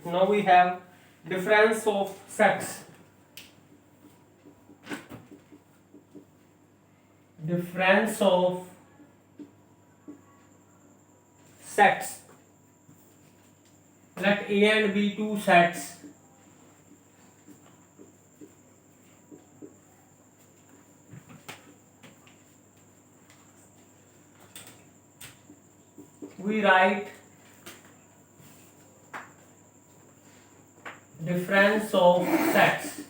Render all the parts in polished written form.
now we have difference of sets. Difference of sets. Let A and B two sets. We write difference of sets.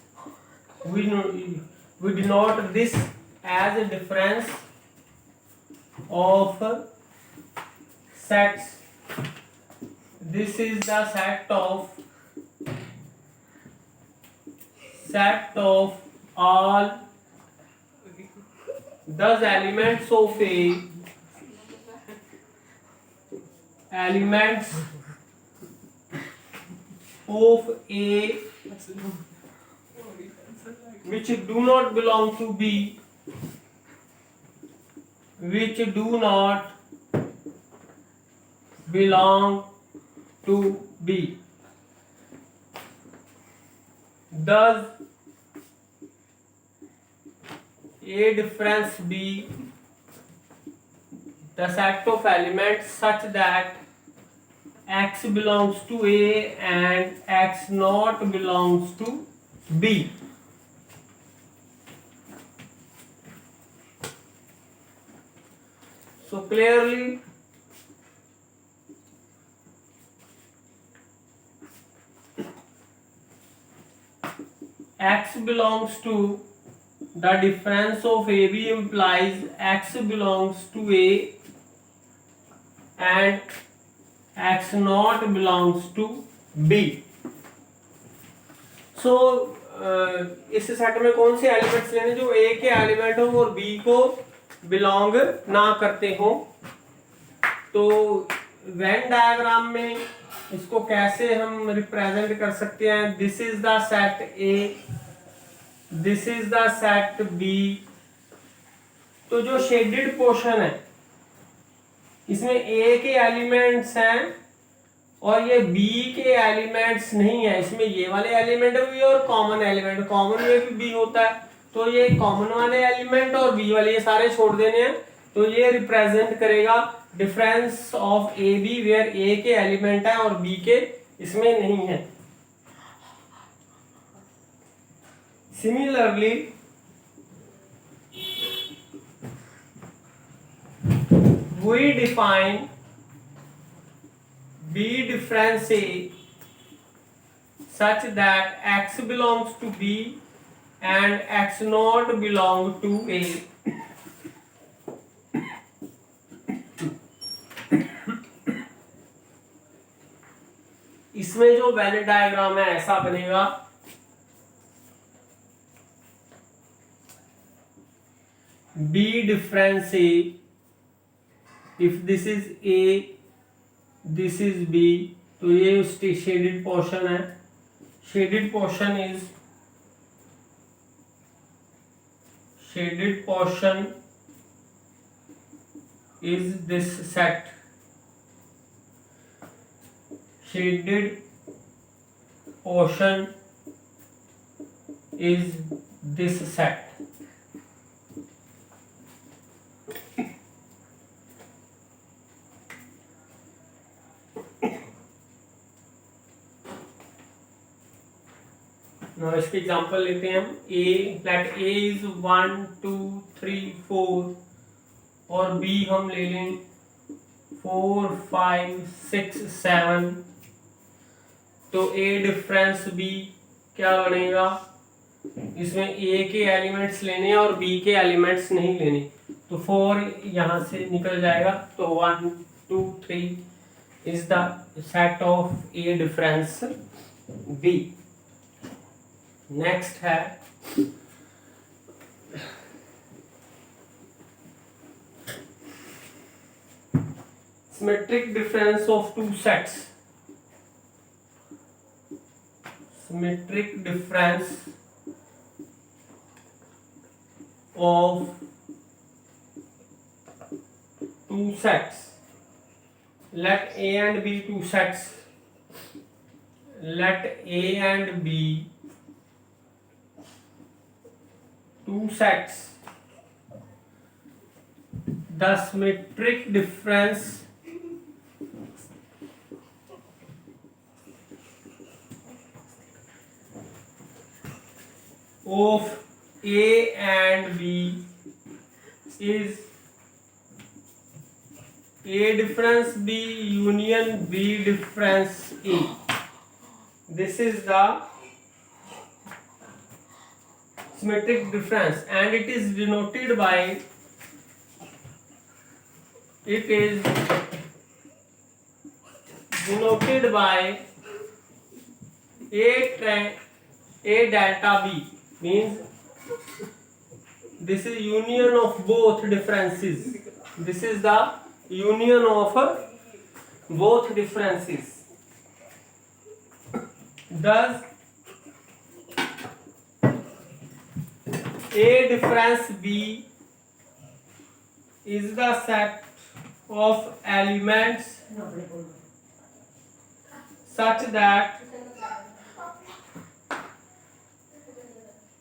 We denote this as a difference of sets. This is the set of all thus elements of A which do not belong to B, which do not belong to B. Thus A difference B the set of elements such that X belongs to A and X not belongs to B. So clearly X belongs to the difference of AB implies X belongs to A and X not belongs to B. So इस set में कौन से elements लेने जो A के element हो और B को बिलोंग ना करते हो. तो वेन डायग्राम में इसको कैसे हम रिप्रेजेंट कर सकते हैं. This is the set A, this is the set B. तो जो शेडेड पोर्शन है इसमें A के एलिमेंट्स हैं और ये B के एलिमेंट्स नहीं है. इसमें ये वाले एलिमेंट भी और कॉमन एलिमेंट, कॉमन में भी B होता है. तो ये कॉमन वाले एलिमेंट और B वाले ये सारे छोड़ देने हैं. तो ये रिप्रेजेंट करेगा difference of A B where A के एलिमेंट है और B के इसमें नहीं है. Similarly we define B difference A such that X belongs to B and X not belong to A. इसमें जो वेन डायग्राम है ऐसा बनेगा. B difference A, if this is A, this is B, तो ये उसकी शेडेड पोर्शन है. Shaded portion is this set. Shaded portion is this set. Now इसके एग्जांपल लेते हैं हम. लेट A इज 1 2 3 4 और B हम ले लें 4 5 6 7. तो A डिफरेंस B क्या बनेगा. इसमें A के एलिमेंट्स लेने और B के एलिमेंट्स नहीं लेने. तो 4 यहाँ से निकल जाएगा. तो 1 2 3 is the set of A difference B. Next है symmetric difference of two sets. Symmetric difference of two sets. Let A and B two sets. let A and B two sets the symmetric difference of A and B is A difference B union B difference A. This is the symmetric difference and it is denoted by A delta B, means this is union of both differences. This is the union of both differences. Thus A difference B is the set of elements such that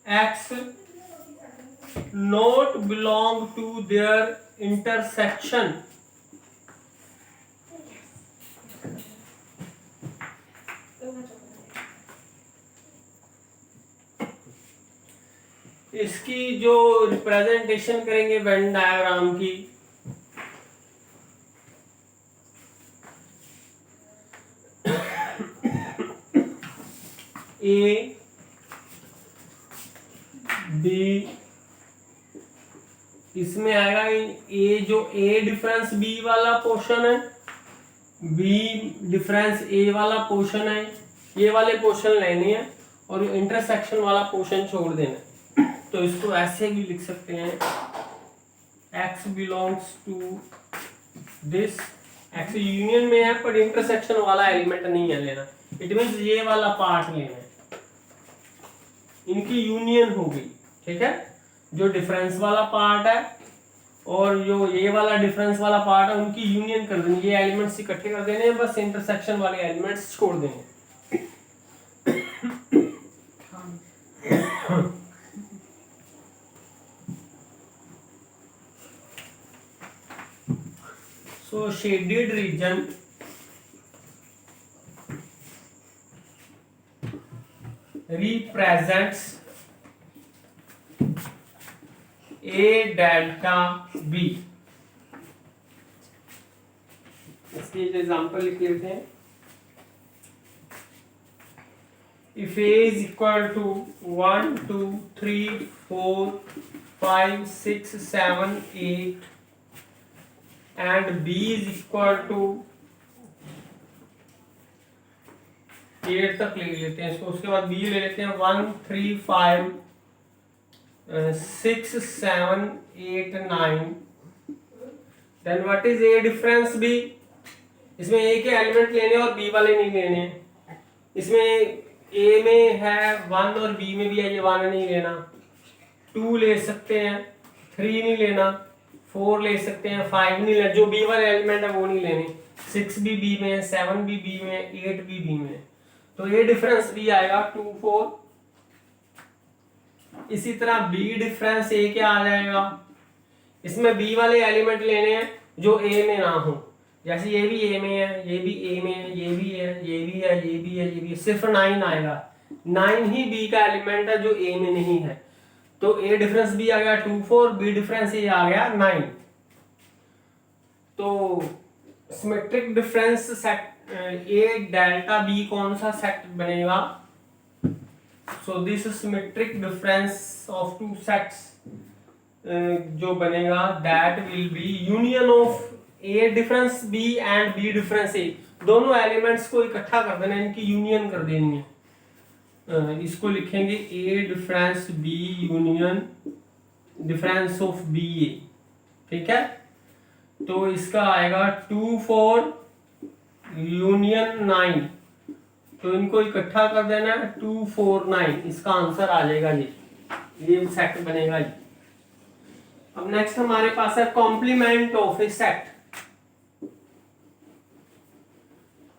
X not belong to their intersection. इसकी जो representation करेंगे Venn diagram की, A B, इसमें आएगा ए जो ए difference B वाला portion है, B difference ए वाला पोर्शन है, ये वाले पोर्शन लेने हैं और इंटरसेक्शन वाला पोर्शन छोड़ देना है। तो इसको ऐसे भी लिख सकते हैं, x belongs to this, x union में है पर इंटरसेक्शन वाला एलिमेंट नहीं है लेना, इट मींस ये वाला पार्ट लेना है, इनकी यूनियन हो गई, ठीक है। जो डिफरेंस वाला पार्ट है और जो ये वाला डिफरेंस वाला पार्ट है उनकी यूनियन कर देनी, ये एलिमेंट्स इकट्ठे कर देने हैं, बस इंटरसेक्शन वाले एलिमेंट्स छोड़ देंगे। So shaded region represents A delta B. इसकी एग्जांपल लिख लेते हैं। If A is equal to 1 2 3 4 5 6 7 8 and B is equal to 8 तक ले लेते हैं इसको, उसके बाद B ले लेते हैं 1 3 5 6 7 8 9, then what is A difference B? इसमें A के एलिमेंट लेने और B वाले नहीं लेने, इसमें A में है 1 और B में भी है, ये 1 नहीं लेना, 2 ले सकते हैं, 3 नहीं लेना, 4 ले सकते हैं, 5 नहीं लेना, जो B वाले एलिमेंट है वो नहीं लेने, 6 भी B में है, 7 भी B में है, 8 भी B में है, तो ये डिफरेंस B आएगा 2 4। इसी तरह B डिफरेंस A क्या आ जाएगा, इसमें B वाले एलिमेंट लेने हैं जो A में ना हो, जैसे ये भी A में है, ये भी A में है, ये भी है, ये भी है, ये भी है, ये भी है, सिर्फ 9 आएगा, 9 ही B का एलिमेंट है जो A में नहीं है, तो A डिफरेंस B आ गया 2 4, B डिफरेंस A आ गया 9। तो symmetric difference set A delta B कौन सा सेट बनेगा, so this symmetric difference of two sets जो बनेगा that will be union of A difference B and B difference A, दोनों elements को इकट्ठा कर देना, इनकी यूनियन कर देनी है, इसको लिखेंगे A difference B union difference of B A, ठीक है। तो इसका आएगा 2 4 यूनियन 9, तो इनको इकट्ठा कर देना है 2 4 9, इसका आंसर आ जाएगा ये सेट बनेगा जी। अब नेक्स्ट हमारे पास है complement of a set.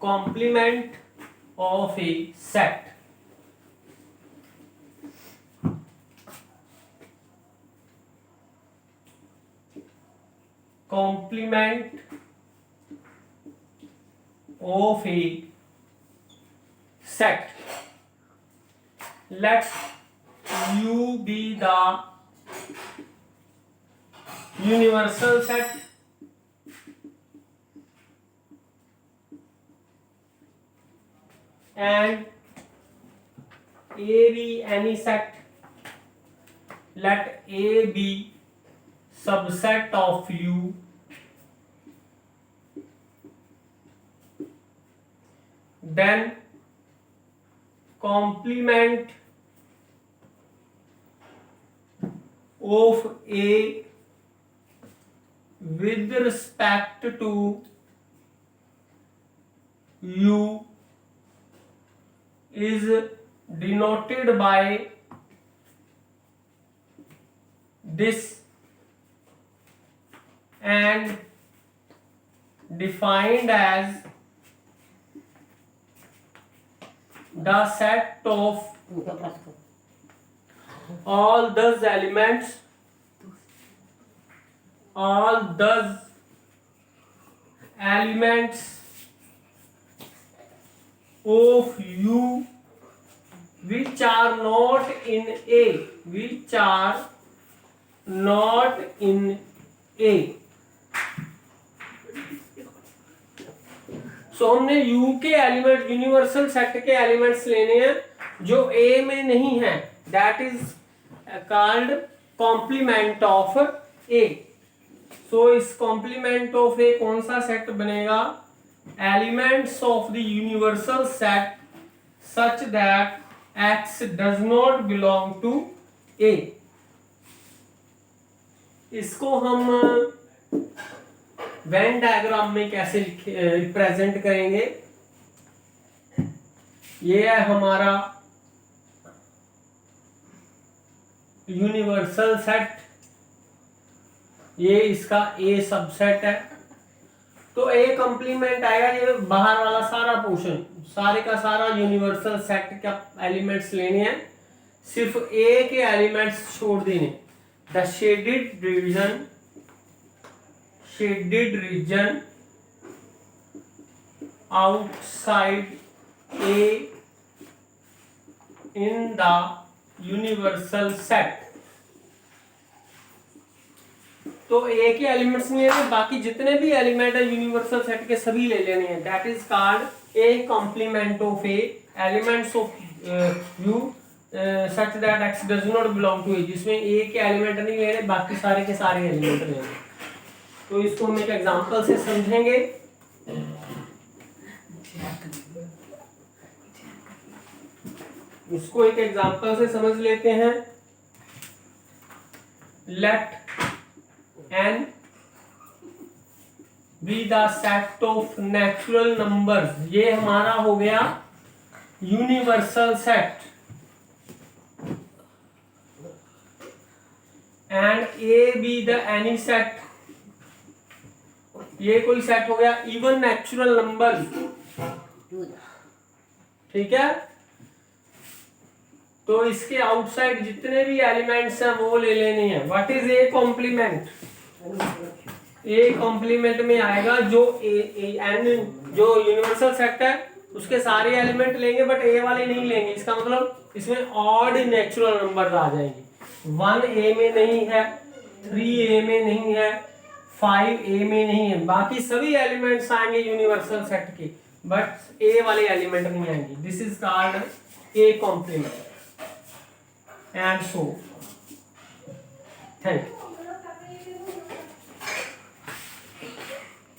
Complement of a set. Complement of a set. Let U be the universal set and A be any set. Let A be subset of U. Then complement of A with respect to U is denoted by this and defined as the set of all those elements of U which are not in A. So हमने U के element universal set के elements लेने हैं जो A में नहीं है, that is called complement of A. So इस कॉम्प्लीमेंट ऑफ A कौन सा सेट बनेगा? Elements of the universal set such that X does not belong to A. इसको हम वेन डायग्राम में कैसे रिप्रेजेंट करेंगे? ये है हमारा यूनिवर्सल सेट, ये इसका A सबसेट है. तो A कंप्लीमेंट आएगा, ये बाहर वाला सारा पोर्शन, सारे का सारा यूनिवर्सल सेट का एलिमेंट्स लेने हैं, सिर्फ A के एलिमेंट्स छोड़ देने. The shaded region outside A in the universal set. तो A के एलिमेंट्स नहीं लेने, बाकी जितने भी एलिमेंट है यूनिवर्सल सेट के सभी ले लेने हैं. That is called A complement of A elements of U such that X does not belong to A. जिसमें A के एलिमेंट नहीं लेने, बाकी सारे के सारे एलिमेंट लेने. तो इसको हम एक एग्जांपल से समझेंगे. इसको एक एग्जांपल से समझ लेते हैं. Let n be the set of natural numbers. ये हमारा हो गया universal set. and A be the any set. ये कोई सेट हो गया इवन नेचुरल नंबर. ठीक है, तो इसके आउटसाइड जितने भी एलिमेंट्स हैं वो ले लेने हैं. What is A complement? A complement में आएगा जो n जो यूनिवर्सल सेट है उसके सारे एलिमेंट लेंगे बट A वाले नहीं लेंगे. इसका मतलब इसमें ऑड नेचुरल नंबर आ जाएंगे. 1 A में नहीं है, 3 A में नहीं है, 5 A में नहीं है, बाकी सभी एलिमेंट्स आएंगे यूनिवर्सल सेट के, बट A वाले एलिमेंट नहीं आएंगे. This is called A complement. And so thank you.